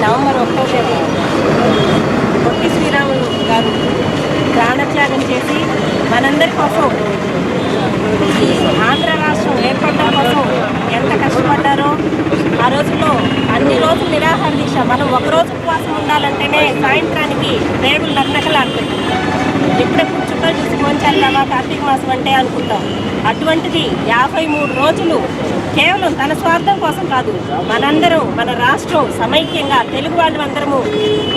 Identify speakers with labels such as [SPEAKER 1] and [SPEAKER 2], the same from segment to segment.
[SPEAKER 1] November 1వ తేదీ పొట్టి శ్రీరాములు గారు ప్రాణత్యాగం చేసి మనందరి కోసం ఈ ఆంధ్ర రాష్ట్రం ఏర్పడడం కోసం ఎంత కష్టపడ్డారో ఆ రోజుల్లో అన్ని రోజులు నిరాహార దీక్ష. మనం ఒకరోజు ఉపవాసం ఉండాలంటేనే సాయంత్రానికి రేగులు నక్కలాడతాయి. ఎప్పుడెప్పుడు చుట్టాలు చూసి భోంచేద్దామా కార్తీక మాసం అంటే అనుకుంటాం. అటువంటిది 53 రోజులు కేవలం తన స్వార్థం కోసం కాదు, మనందరం మన రాష్ట్రం సమైక్యంగా తెలుగు వాళ్ళు అందరము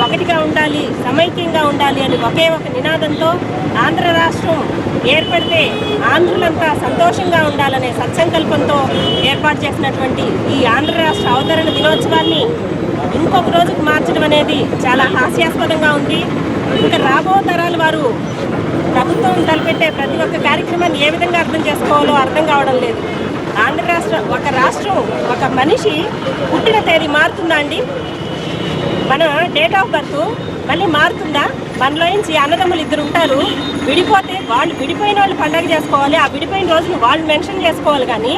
[SPEAKER 1] ఒకటిగా ఉండాలి, సమైక్యంగా ఉండాలి అని ఒకే ఒక నినాదంతో ఆంధ్ర రాష్ట్రం ఏర్పడితే ఆంధ్రులంతా సంతోషంగా ఉండాలనే సత్సంకల్పంతో ఏర్పాటు చేసినటువంటి ఈ ఆంధ్ర రాష్ట్ర అవతరణ దినోత్సవాన్ని ఇంకొక రోజుకు మార్చడం అనేది చాలా హాస్యాస్పదంగా ఉంది. ఇంకా రాబో తరాల వారు ప్రభుత్వం తలపెట్టే ప్రతి ఒక్క కార్యక్రమాన్ని ఏ విధంగా అర్థం చేసుకోవాలో అర్థం కావడం లేదు. ఆంధ్ర రాష్ట్రం ఒక మనిషి పుట్టిన తేదీ మారుతుందా అండి? మన డేట్ ఆఫ్ బర్త్ మళ్ళీ మారుతుందా? మనలో నుంచి అన్నదమ్ములు 2 ఉంటారు, విడిపోతే వాళ్ళు విడిపోయిన వాళ్ళు పండగ చేసుకోవాలి, ఆ విడిపోయిన రోజును వాళ్ళు మెన్షన్ చేసుకోవాలి. కానీ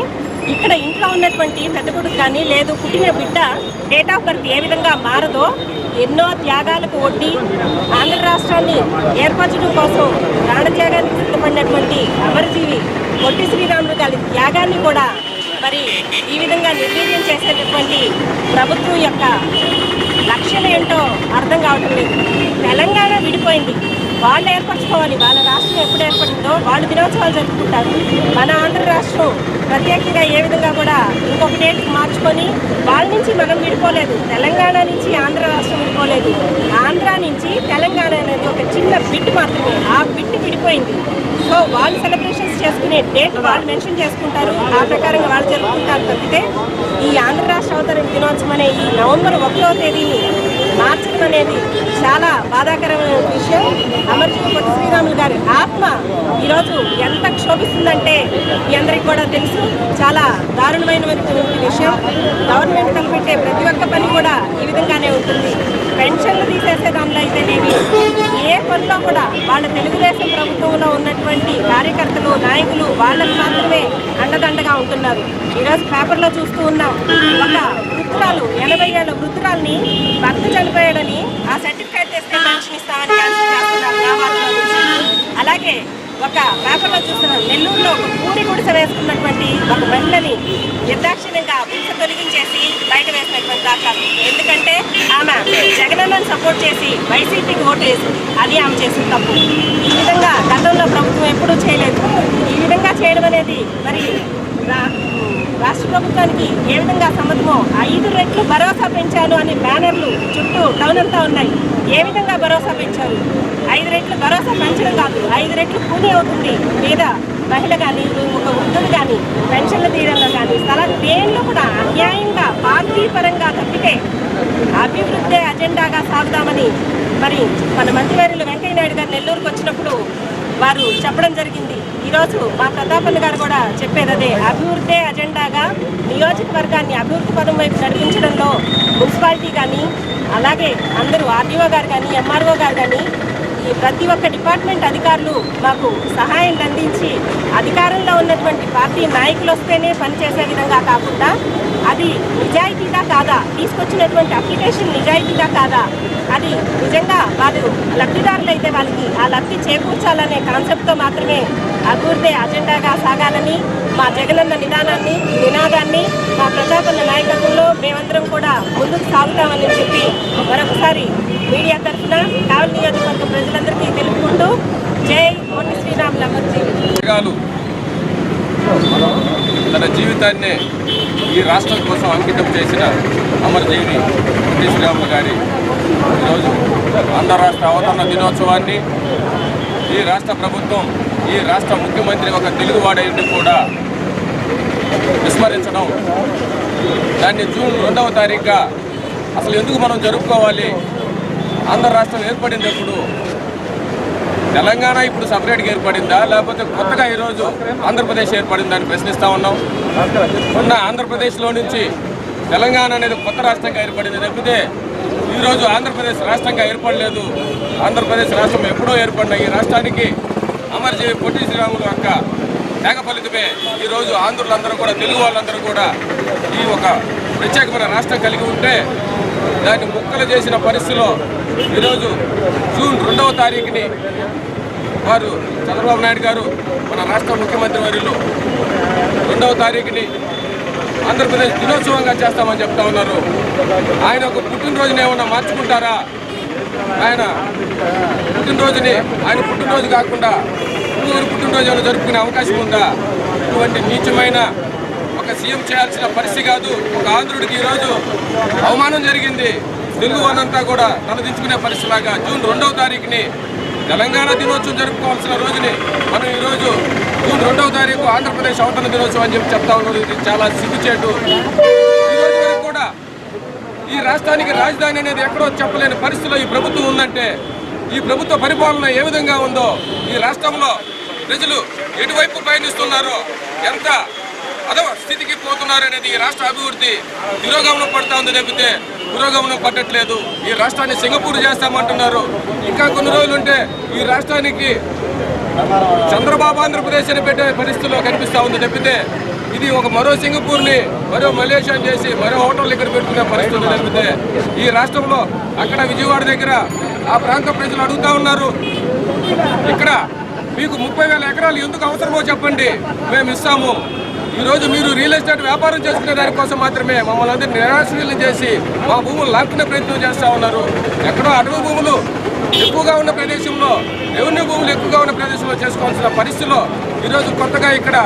[SPEAKER 1] ఇక్కడ ఇంట్లో ఉన్నటువంటి పెద్ద కొడుకు కానీ లేదు పుట్టిన బిడ్డ డేట్ ఆఫ్ బర్త్ ఏ విధంగా మారదో, ఎన్నో త్యాగాలకు ఒడ్డి ఆంధ్ర రాష్ట్రాన్ని ఏర్పరచడం కోసం ప్రాణత్యాగానికి సిద్ధపడినటువంటి అమరజీవి పొట్టి శ్రీరాములు గారి త్యాగాన్ని కూడా మరి ఈ విధంగా నిర్వీర్యం చేసేటటువంటి ప్రభుత్వం యొక్క లక్ష్యం ఏంటో అర్థం కావటం లేదు. తెలంగాణ విడిపోయింది, వాళ్ళు ఏర్పరచుకోవాలి. వాళ్ళ రాష్ట్రం ఎప్పుడు ఏర్పడిందో వాళ్ళు దినోత్సవాలు జరుపుకుంటారు. మన ఆంధ్ర రాష్ట్రం ప్రత్యేకంగా ఏ విధంగా కూడా ఇంకొక డేట్కి మార్చుకొని వాళ్ళ నుంచి మనం విడిపోలేదు, తెలంగాణ నుంచి ఆంధ్ర రాష్ట్రం విడిపోలేదు. ఆంధ్ర నుంచి తెలంగాణ అనేది ఒక చిన్న బిట్ మాత్రమే, ఆ బిట్ విడిపోయింది. సో వాళ్ళు సెలబ్రేషన్స్ చేసుకునే డేట్ వాళ్ళు మెన్షన్ చేసుకుంటారు, ఆ ప్రకారంగా వాళ్ళు జరుపుకుంటారు. తప్పితే ఈ ఆంధ్ర రాష్ట్ర అవతరణ దినోత్సవం అనే ఈ నవంబర్ 1వ తేదీని మార్చడం అనేది చాలా బాధాకరమైన విషయం. అమరజీవి పొట్టి శ్రీరాములు గారి ఆత్మ ఈరోజు ఎంత క్షోభిస్తుందంటే మీ అందరికీ కూడా తెలుసు. చాలా దారుణమైనటువంటి విషయం. గవర్నమెంట్ తలపెట్టే ప్రతి ఒక్క పని కూడా ఈ విధంగానే ఉంటుంది. పెన్షన్లు తీసేసే దానిలో అయితేనేమి, ఏ పనిలో కూడా వాళ్ళ తెలుగుదేశం ప్రభుత్వంలో ఉన్నటువంటి కార్యకర్తలు నాయకులు వాళ్ళకి మాత్రమే అండదండగా ఉంటున్నారు. ఈరోజు పేపర్లో చూస్తూ ఉన్నాం, ఒక వృద్ధురాలు 80 ఏళ్ల వృద్ధురాల్ని భర్త చనిపోయాడని ఆ సర్టిఫికేట్ తెస్తే పెన్షన్ ఇస్తామని క్యాన్సిల్ చేస్తున్నారు. అలాగే ఒక పేపర్లో చూస్తున్నాం, నెల్లూరులో ఒక పూరి గుడిసె వేసుకున్నటువంటి ఒక మహిళని నిర్దాక్షిణ్యంగా గుడిసె తొలగించేసి బయట వేసినటువంటి దాఖలాలు. ఎందుకంటే ఆమె జగనన్నను సపోర్ట్ చేసి వైసీపీకి ఓటు వేసింది, అది ఆమె చేసిన తప్పు. ఈ విధంగా గతంలో ప్రభుత్వం ఎప్పుడూ చేయలేదు. ఈ విధంగా చేయడం అనేది మరి రాష్ట్ర ప్రభుత్వానికి ఏ విధంగా సమ్మతమో. 5 రెట్లు భరోసా పెంచాను అనే బ్యానర్లు చుట్టూ టౌన్ అంతా ఉన్నాయి. ఏ విధంగా భరోసా పెంచారు? 5 రెట్లు భరోసా పెంచడం కాదు, 5 రెట్లు కూలీ అవుతుంది. లేదా మహిళ కానీ ఒక వృద్ధులు కానీ పెన్షన్లు తీయడంలో కానీ దేనిలో కూడా అన్యాయంగా పార్టీ పరంగా తప్పితే అభివృద్ధి అజెండాగా సాగుదామని మరి మన మంత్రివర్యులు వెంకయ్య నాయుడు గారు నెల్లూరుకు వచ్చినప్పుడు వారు చెప్పడం జరిగింది. ఈరోజు మా ప్రతాపన్న గారు కూడా చెప్పేది అదే, అభివృద్ధి అజెండాగా నియోజకవర్గాన్ని అభివృద్ధి పదం వైపు నడిపించడంలో మున్సిపాలిటీ కానీ అలాగే అందరూ ఆర్డీఓ గారు కానీ ఎంఆర్ఓ గారు కానీ ఈ ప్రతి ఒక్క డిపార్ట్మెంట్ అధికారులు మాకు సహాయం అందించి అధికారంలో ఉన్నటువంటి పార్టీ నాయకులు వస్తేనే పనిచేసే విధంగా కాకుండా అది నిజాయితీగా కాదా, తీసుకొచ్చినటువంటి అప్లికేషన్ నిజాయితీగా కాదా, అది నిజంగా వాళ్ళు లబ్ధిదారులు అయితే వాళ్ళకి ఆ లబ్ధి చేకూర్చాలనే కాన్సెప్ట్తో మాత్రమే అభివృద్ధి అజెండాగా సాగాలని మా జగనన్న నినాదాన్ని మా ప్రజాపన్న నాయకత్వంలో మేమందరం కూడా ముందుకు సాగుతామని చెప్పి మరొకసారి మీడియా తరఫున కావలి నియోజకవర్గ ప్రజలందరికీ తెలుపుకుంటూ జై పొట్టి శ్రీరాములు అమరజీవి.
[SPEAKER 2] తన జీవితాన్ని ఈ రాష్ట్రం కోసం అంకితం చేసిన అమరజీవి పొట్టి శ్రీరాములు గారి ఈరోజు ఆంధ్ర రాష్ట్ర అవతరణ దినోత్సవాన్ని ఈ రాష్ట్ర ప్రభుత్వం, ఈ రాష్ట్ర ముఖ్యమంత్రి ఒక తెలుగువాడైంది కూడా విస్మరించడం, దాన్ని జూన్ 2వ తారీఖుగా అసలు ఎందుకు మనం జరుపుకోవాలి? ఆంధ్ర రాష్ట్రం ఏర్పడినప్పుడు తెలంగాణ ఇప్పుడు సపరేట్గా ఏర్పడిందా, లేకపోతే కొత్తగా ఈరోజు ఆంధ్రప్రదేశ్ ఏర్పడిందా అని ప్రశ్నిస్తూ ఉన్నాం. ఉన్న ఆంధ్రప్రదేశ్లో నుంచి తెలంగాణ అనేది కొత్త రాష్ట్రంగా ఏర్పడింది తప్పితే ఈరోజు ఆంధ్రప్రదేశ్ రాష్ట్రంగా ఏర్పడలేదు. ఆంధ్రప్రదేశ్ రాష్ట్రం ఎప్పుడో ఏర్పడిన ఈ రాష్ట్రానికి అమరజీవి పొట్టి శ్రీరాములు యొక్క త్యాగ ఫలితమే ఈరోజు ఆంధ్రులందరూ కూడా, తెలుగు వాళ్ళందరూ కూడా ఈ ఒక ప్రత్యేకమైన రాష్ట్రం కలిగి ఉంటే దాన్ని ముక్కలు చేసిన పరిస్థితిలో ఈరోజు జూన్ 2వ తారీఖుని వారు చంద్రబాబు నాయుడు గారు మన రాష్ట్ర ముఖ్యమంత్రి వర్యులు 2వ తారీఖుని ఆంధ్రప్రదేశ్ దినోత్సవంగా చేస్తామని చెప్తా ఉన్నారు. ఆయన ఒక పుట్టినరోజుని ఏమన్నా మార్చుకుంటారా? ఆయన పుట్టినరోజు కాకుండా ఇంకొకరు పుట్టినరోజు ఏమైనా జరుపుకునే అవకాశం ఉందా? ఇటువంటి నీచమైన ఒక సీఎం చేయాల్సిన పరిస్థితి కాదు. ఒక ఆంధ్రుడికి ఈరోజు అవమానం జరిగింది. తెలుగు వారంతా కూడా తలదించుకునే పరిస్థితిలాగా జూన్ 2వ తారీఖుని తెలంగాణ దినోత్సవం జరుపుకోవాల్సిన రోజుని మనం ఈరోజు జూన్ 2వ తారీఖు ఆంధ్రప్రదేశ్ అవతరణ దినోత్సవం అని చెప్పి చెప్తా ఉన్నారు. ఇది చాలా సిగ్గుచేటు. ఈరోజు వరకు కూడా ఈ రాష్ట్రానికి రాజధాని అనేది ఎక్కడో చెప్పలేని పరిస్థితిలో ఈ ప్రభుత్వం ఉందంటే ఈ ప్రభుత్వ పరిపాలన ఏ విధంగా ఉందో, ఈ రాష్ట్రంలో ప్రజలు ఎటువైపు పయనిస్తున్నారో, ఎంత అదో స్థితికి పోతున్నారనేది ఈ రాష్ట్ర అభివృద్ధి తిరోగమనం పడతా ఉంది తప్పితే పురోగమనం పట్టట్లేదు. ఈ రాష్ట్రాన్ని సింగపూర్ చేస్తామంటున్నారు. ఇంకా కొన్ని రోజులు ఉంటే ఈ రాష్ట్రానికి చంద్రబాబు ఆంధ్రప్రదేశ్ అని పెట్టే పరిస్థితిలో కనిపిస్తూ ఉంది తప్పితే ఇది ఒక మరో సింగపూర్ని మరో మలేషియా చేసి మరో హోటల్ ఇక్కడ పెట్టుకునే పరిస్థితి తప్పితే ఈ రాష్ట్రంలో అక్కడ విజయవాడ దగ్గర ఆ ప్రాంత ప్రజలు అడుగుతూ ఉన్నారు, ఇక్కడ మీకు 30,000 ఎకరాలు ఎందుకు అవసరమో చెప్పండి, మేము ఇస్తాము. ఈరోజు మీరు రియల్ ఎస్టేట్ వ్యాపారం చేసుకునే దానికోసం మాత్రమే మమ్మల్ని అందరినీ నిరాశ్రయులను చేసి మా భూములు లాక్కునే ప్రయత్నం చేస్తూ ఉన్నారు. ఎక్కడో అటవీ భూములు ఎక్కువగా ఉన్న ప్రదేశంలో, రెవెన్యూ భూములు ఎక్కువగా ఉన్న ప్రదేశంలో చేసుకోవాల్సిన పరిస్థితిలో ఈరోజు కొత్తగా ఇక్కడ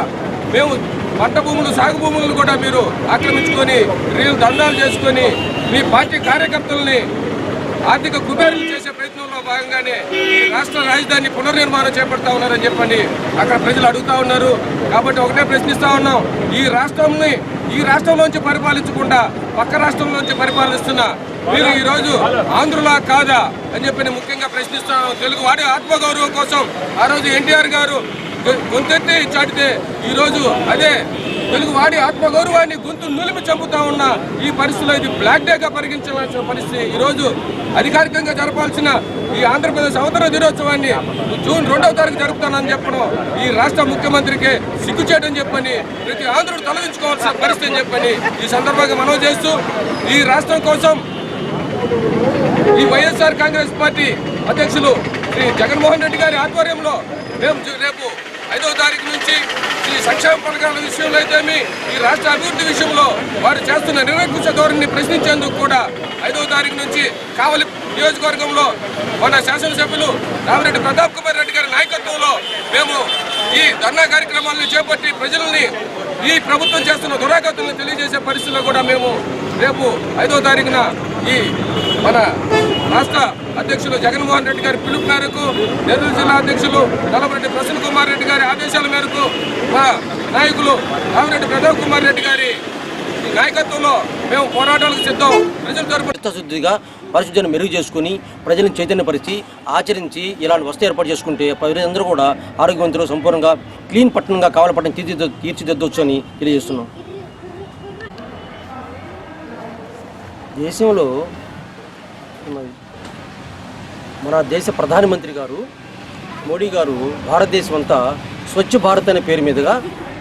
[SPEAKER 2] మేము పంట భూములు, సాగు భూములను కూడా మీరు ఆక్రమించుకొని రియల్ దందాలు చేసుకొని మీ పార్టీ కార్యకర్తల్ని ఆర్థిక కుబేరులు చేసే ప్రయత్నంలో భాగంగానే ఈ రాష్ట్ర రాజధాని పునర్నిర్మాణం చేపడతా ఉన్నారని చెప్పండి అక్కడ ప్రజలు అడుగుతా ఉన్నారు. కాబట్టి ఒకటే ప్రశ్నిస్తా ఉన్నాం, ఈ రాష్ట్రంలోంచి పరిపాలించకుండా పక్క రాష్ట్రంలోంచి పరిపాలిస్తున్న మీరు ఈరోజు ఆంధ్రులా కాదా అని చెప్పి ముఖ్యంగా ప్రశ్నిస్తున్నాం. తెలుగు వాడి ఆత్మగౌరవం కోసం ఆ రోజు ఎన్టీఆర్ గారు గొంతెత్తి చాటితే ఈరోజు అదే తెలుగు వాడి ఆత్మగౌరవాన్ని గొంతు నులిమి చంపుతా ఉన్న ఈ పరిస్థితిలో ఇది బ్లాక్ డేగా పరిగణించాల్సిన పరిస్థితి. ఈరోజు అధికారికంగా జరపాల్సిన ఈ ఆంధ్రప్రదేశ్ అవతరణ దినోత్సవాన్ని జూన్ 2వ తారీఖు జరుపుతానని చెప్పడం ఈ రాష్ట్ర ముఖ్యమంత్రికి సిగ్గుచేటని చెప్పని ప్రతి ఆంధ్రుడు తొలగించుకోవాల్సిన పరిస్థితి అని చెప్పని ఈ సందర్భంగా మనవి చేస్తూ ఈ రాష్ట్రం కోసం ఈ వైఎస్ఆర్ కాంగ్రెస్ పార్టీ అధ్యక్షులు శ్రీ జగన్మోహన్ రెడ్డి గారి ఆధ్వర్యంలో మేము రేపు 5వ తారీఖు నుంచి ఈ సంక్షేమ పథకాల విషయంలో అయితేమి ఈ రాష్ట్ర అభివృద్ధి విషయంలో వారు చేస్తున్న నిరంకుశ ధోరణిని ప్రశ్నించేందుకు కూడా 5వ తారీఖు నుంచి కావలి నియోజకవర్గంలో మన శాసనసభ్యులు రామిరెడ్డి ప్రతాప్ కుమార్ రెడ్డి గారి నాయకత్వంలో మేము ఈ ధర్నా కార్యక్రమాలను చేపట్టి ప్రజల్ని ఈ ప్రభుత్వం చేస్తున్న దురాగతులను తెలియజేసే పరిస్థితుల్లో కూడా మేము రేపు 5వ తారీఖున ఈ మన రాష్ట్ర అధ్యక్షులు జగన్మోహన్ రెడ్డి గారి పిలుపు మేరకు, నెల్లూరు జిల్లా అధ్యక్షులు నల్లపరెడ్డి ప్రసన్న కుమార్ రెడ్డి గారి ఆదేశాల మేరకు మా నాయకులు రామిరెడ్డి ప్రతాప్ కుమార్ రెడ్డి గారి నాయకత్వంలో మేము పోరాటాలకు సిద్ధం. ప్రజల తరపున
[SPEAKER 3] చిత్తశుద్ధిగా పరిశుద్ధిని మెరుగు చేసుకుని ప్రజలను చైతన్యపరిచి ఆచరించి ఇలాంటి వసతి ఏర్పాటు చేసుకుంటే ప్రజలందరూ కూడా ఆరోగ్యవంతులు సంపూర్ణంగా క్లీన్ పట్టణంగా కావాలి పట్టణం తీర్చిదిద్దొచ్చు అని తెలియజేస్తున్నాం. దేశంలో మన దేశ ప్రధానమంత్రి గారు మోడీ గారు భారతదేశం అంతా స్వచ్ఛ భారత్ అనే పేరు మీదుగా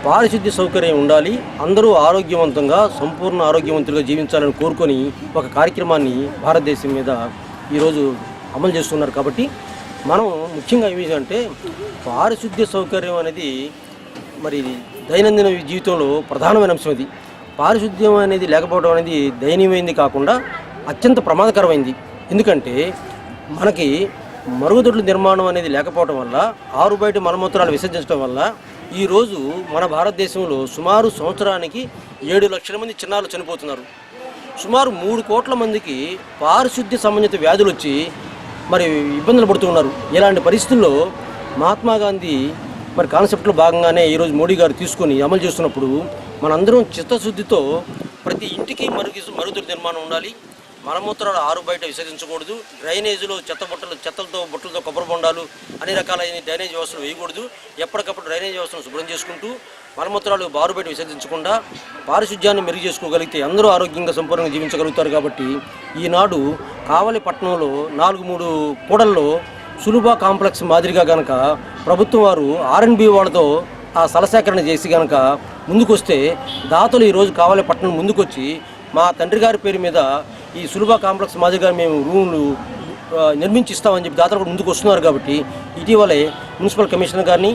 [SPEAKER 3] పారిశుద్ధ్య సౌకర్యం ఉండాలి, అందరూ ఆరోగ్యవంతంగా సంపూర్ణ ఆరోగ్యవంతులుగా జీవించాలని కోరుకొని ఒక కార్యక్రమాన్ని భారతదేశం మీద ఈరోజు అమలు చేస్తున్నారు. కాబట్టి మనం ముఖ్యంగా ఏమిటంటే పారిశుద్ధ్య సౌకర్యం అనేది మరి దైనందిన జీవితంలో ప్రధానమైన అంశం. ఇది పారిశుద్ధ్యం అనేది లేకపోవడం అనేది దయనీయమైంది కాకుండా అత్యంత ప్రమాదకరమైంది. ఎందుకంటే మనకి మరుగుదొడ్ల నిర్మాణం అనేది లేకపోవడం వల్ల, ఆరు బయట మలమూత్రాలు విసర్జించడం వల్ల ఈరోజు మన భారతదేశంలో సుమారు సంవత్సరానికి 7 లక్షల మంది చిన్నారులు చనిపోతున్నారు. సుమారు 3 కోట్ల మందికి పారిశుద్ధ్య సంబంధిత వ్యాధులు వచ్చి మరి ఇబ్బందులు పడుతున్నారు. ఇలాంటి పరిస్థితుల్లో మహాత్మా గాంధీ మరి కాన్సెప్ట్లో భాగంగానే ఈరోజు మోడీ గారు తీసుకొని అమలు చేస్తున్నప్పుడు మనందరం చిత్తశుద్ధితో ప్రతి ఇంటికి మరుగుదొడ్ల నిర్మాణం ఉండాలి, మలమూత్రాలు ఆరు బయట విసర్జించకూడదు, డ్రైనేజీలో బుట్టలతో కొబ్బరి బొండాలు అన్ని రకాలైన డ్రైనేజ్ వ్యవస్థలు వేయకూడదు, ఎప్పటికప్పుడు డ్రైనేజ్ వ్యవస్థను శుభ్రం చేసుకుంటూ మలమూత్రాలు బారు బయట విసర్జించకుండా పారిశుధ్యాన్ని మెరుగు చేసుకోగలిగితే అందరూ ఆరోగ్యంగా సంపూర్ణంగా జీవించగలుగుతారు. కాబట్టి ఈనాడు కావలి పట్టణంలో 4-3 కూడల్లో సులుభ కాంప్లెక్స్ మాదిరిగా కనుక ప్రభుత్వం వారు R&B వాళ్ళతో ఆ స్థలసేకరణ చేసి కనుక ముందుకొస్తే దాతలు ఈరోజు కావలి పట్టణం ముందుకొచ్చి మా తండ్రి గారి పేరు మీద ఈ సులభ కాంప్లెక్స్ మాదిరిగా మేము రూమ్లు నిర్మించి ఇస్తామని చెప్పి దాతలు కూడా ముందుకు వస్తున్నారు. కాబట్టి ఇటీవలే మున్సిపల్ కమిషనర్ గారిని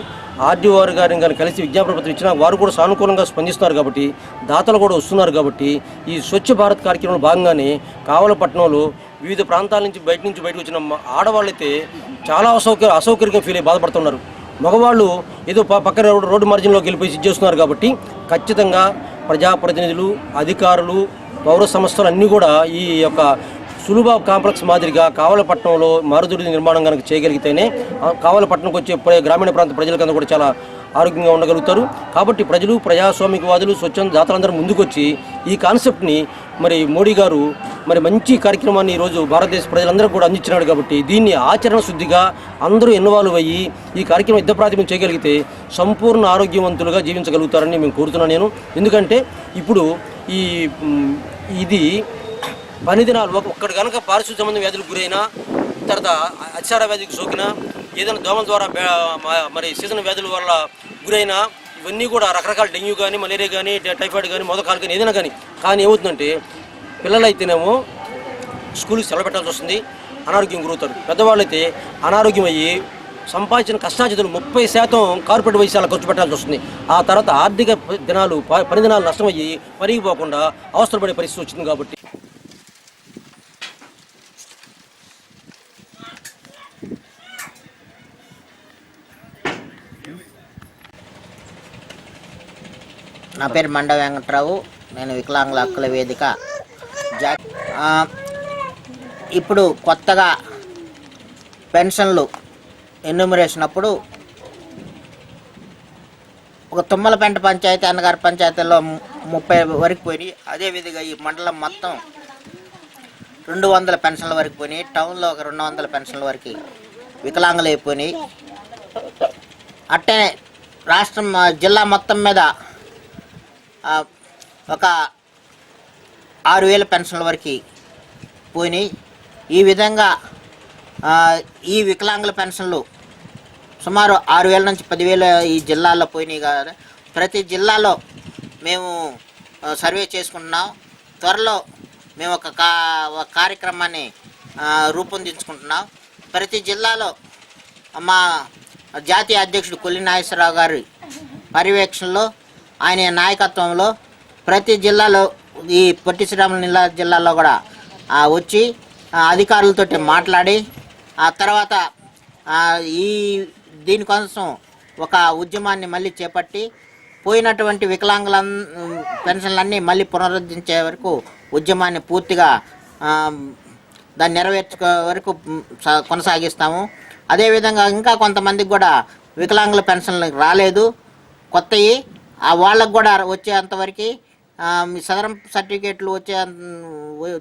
[SPEAKER 3] ఆర్డీఓ గారిని కానీ కలిసి విజ్ఞాపన పత్రం ఇచ్చినా వారు కూడా సానుకూలంగా స్పందిస్తున్నారు. కాబట్టి దాతలు కూడా వస్తున్నారు. కాబట్టి ఈ స్వచ్ఛ భారత్ కార్యక్రమంలో భాగంగానే కావలపట్నంలో వివిధ ప్రాంతాల నుంచి బయటకు వచ్చిన ఆడవాళ్ళైతే చాలా అసౌకర్యంగా ఫీల్ అయ్యి బాధపడుతున్నారు. మగవాళ్ళు ఏదో పక్కన రోడ్డు మార్జిన్లోకి వెళ్ళిపోయి చేస్తున్నారు. కాబట్టి ఖచ్చితంగా ప్రజాప్రతినిధులు, అధికారులు, పౌర సంస్థలు అన్నీ కూడా ఈ యొక్క సులభ కాంప్లెక్స్ మాదిరిగా కావలపట్నంలో మరుగుదొడ్డి నిర్మాణం కనుక చేయగలిగితేనే కావలపట్నంకి వచ్చే గ్రామీణ ప్రాంత ప్రజలకంతా కూడా చాలా ఆరోగ్యంగా ఉండగలుగుతారు. కాబట్టి ప్రజలు, ప్రజాస్వామికవాదులు, స్వచ్ఛంద దాతలందరూ ముందుకొచ్చి ఈ కాన్సెప్ట్ని మరి మోడీ గారు మరి మంచి కార్యక్రమాన్ని ఈరోజు భారతదేశ ప్రజలందరూ కూడా అందించినాడు. కాబట్టి దీన్ని ఆచరణ శుద్ధిగా అందరూ ఇన్వాల్వ్ అయ్యి ఈ కార్యక్రమం యుద్ధ ప్రాతిపదికన చేయగలిగితే సంపూర్ణ ఆరోగ్యవంతులుగా జీవించగలుగుతారని మేము కోరుతున్నాను నేను. ఎందుకంటే ఇప్పుడు ఇది పని దినాలు ఒక్కడు కనుక పారిశుద్ధ్య సంబంధం వ్యాధులకు గురైనా, తర్వాత అతిసార వ్యాధికి సోకినా, ఏదైనా దోమల ద్వారా మరి సీజన్ వ్యాధుల వల్ల గురైనా, ఇవన్నీ కూడా రకరకాల డెంగ్యూ కానీ, మలేరియా కానీ, టైఫాయిడ్ కానీ, మొదకాలు కానీ ఏదైనా కానీ ఏమవుతుందంటే పిల్లలైతేనేమో స్కూల్కి సెలవు పెట్టాల్సి వస్తుంది, అనారోగ్యం గురవుతారు. పెద్దవాళ్ళైతే అనారోగ్యం అయ్యి సంపాదించిన కష్టార్జితులు 30% కార్పొరేట్ వైద్యాలకు ఖర్చు పెట్టాల్సి వస్తుంది. ఆ తర్వాత ఆర్థిక పని దినాలు నష్టమయ్యి పరిగిపోకుండా అవసరం పడే పరిస్థితి వచ్చింది. కాబట్టి
[SPEAKER 4] నా పేరు మండ వెంకట్రావు. నేను వికలాంగుల హక్కుల వేదిక ఇప్పుడు కొత్తగా పెన్షన్లు ఎన్యూమరేషన్ అప్పుడు ఒక తుమ్మలపెంట పంచాయతీ, అన్నగారి పంచాయతీలో 30 వరకు పోయినాయి. అదేవిధంగా ఈ మండలం మొత్తం 200 పెన్షన్ల వరకు పోయినాయి. టౌన్లో ఒక 200 పెన్షన్ల వరకు వికలాంగులు అయిపోయినాయి. అట్టే రాష్ట్రం జిల్లా మొత్తం మీద ఒక 6,000 పెన్షన్ల వరకు పోయినాయి. ఈ విధంగా ఈ వికలాంగుల పెన్షన్లు సుమారు 6,000 నుంచి 10,000 ఈ జిల్లాల్లో పోయినాయి కదా. ప్రతి జిల్లాలో మేము సర్వే చేసుకుంటున్నాం. త్వరలో మేము ఒక కార్యక్రమాన్ని రూపొందించుకుంటున్నాం. ప్రతి జిల్లాలో మా జాతీయ అధ్యక్షుడు కొల్లి నాగేశ్వరరావు గారి పర్యవేక్షణలో, ఆయన నాయకత్వంలో ప్రతి జిల్లాలో, ఈ పొట్టి శ్రీరాములు జిల్లాలో కూడా వచ్చి అధికారులతో మాట్లాడి ఆ తర్వాత దీనికోసం ఒక ఉద్యమాన్ని మళ్ళీ చేపట్టి పోయినటువంటి వికలాంగుల పెన్షన్లన్నీ మళ్ళీ పునరుద్ధరించే వరకు ఉద్యమాన్ని పూర్తిగా దాన్ని నెరవేర్చే వరకు కొనసాగిస్తాము. అదేవిధంగా ఇంకా కొంతమందికి కూడా వికలాంగుల పెన్షన్లు రాలేదు, కొత్తవి వాళ్ళకు కూడా వచ్చేంతవరకు సదరం సర్టిఫికేట్లు